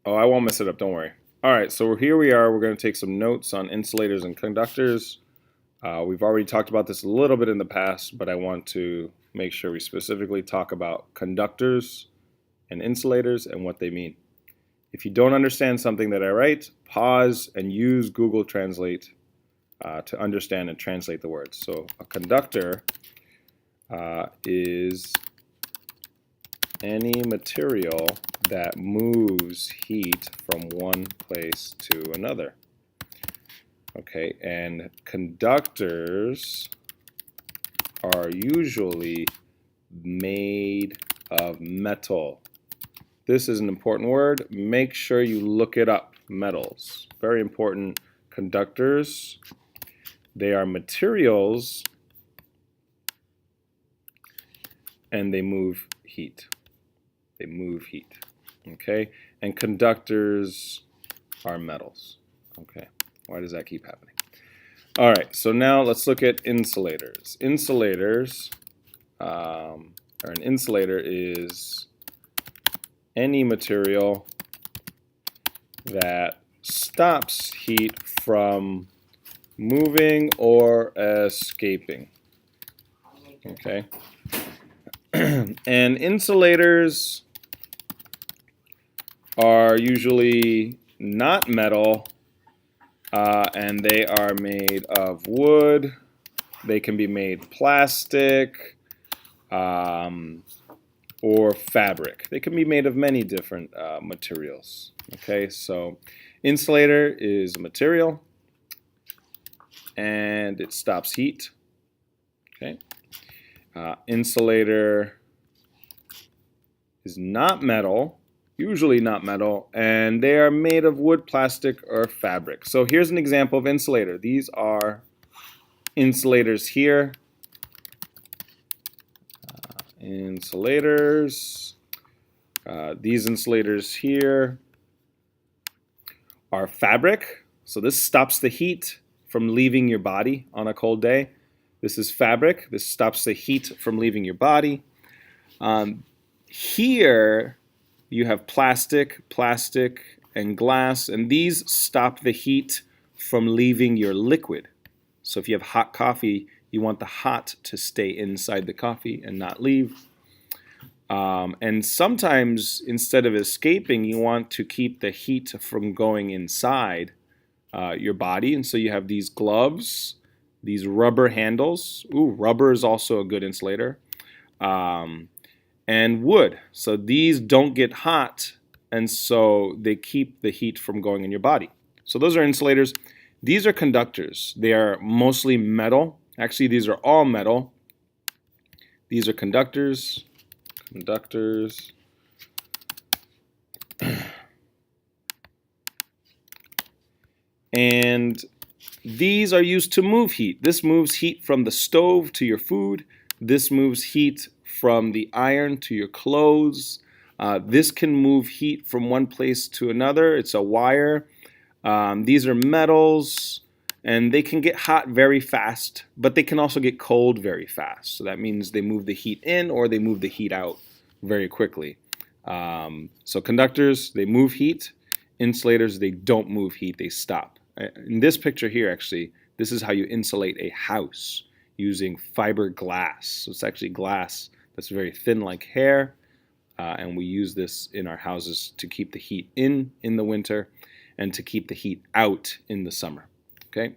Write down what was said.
Oh, I won't mess it up, don't worry. All right, so here we are. We're going to take some notes on insulators and conductors. We've already talked about this a little bit in the past, but I want to make sure we specifically talk about conductors and insulators and what they mean. If you don't understand something that I write, pause and use Google Translate to understand and translate the words. So a conductor is any material that moves heat from one place to another. Okay, and conductors are usually made of metal. This is an important word. Make sure you look it up. Metals. Very important. Conductors. They are materials and they move heat. They move heat. Okay? And conductors are metals. Okay. Why does that keep happening? All right, so now let's look at insulators. Insulators, or an insulator is any material that stops heat from moving or escaping. Okay. And insulators are usually not metal, and they are made of wood. They can be made plastic or fabric. They can be made of many different materials. Okay, so insulator is a material and it stops heat. Okay, insulator is not metal, usually not metal, and they are made of wood, plastic, or fabric. So here's an example of insulator. These are insulators here. Insulators. These insulators here are fabric. So this stops the heat from leaving your body on a cold day. This is fabric. This stops the heat from leaving your body. Here you have plastic, and glass, and these stop the heat from leaving your liquid. So if you have hot coffee, you want the hot to stay inside the coffee and not leave. And sometimes, instead of escaping, you want to keep the heat from going inside your body. And so you have these gloves, these rubber handles. Ooh, rubber is also a good insulator. And wood. So these don't get hot, and so they keep the heat from going in your body. So those are insulators. These are conductors. They are mostly metal. Actually, these are all metal. These are conductors. Conductors. And these are used to move heat. This moves heat from the stove to your food. This moves heat from the iron to your clothes. This can move heat from one place to another. It's a wire. These are metals, and they can get hot very fast, but they can also get cold very fast. So that means they move the heat in or they move the heat out very quickly. So conductors, they move heat. Insulators, they don't move heat, they stop. In this picture here, actually, this is how you insulate a house using fiberglass. So it's actually glass that's very thin like hair, and we use this in our houses to keep the heat in the winter and to keep the heat out in the summer. Okay.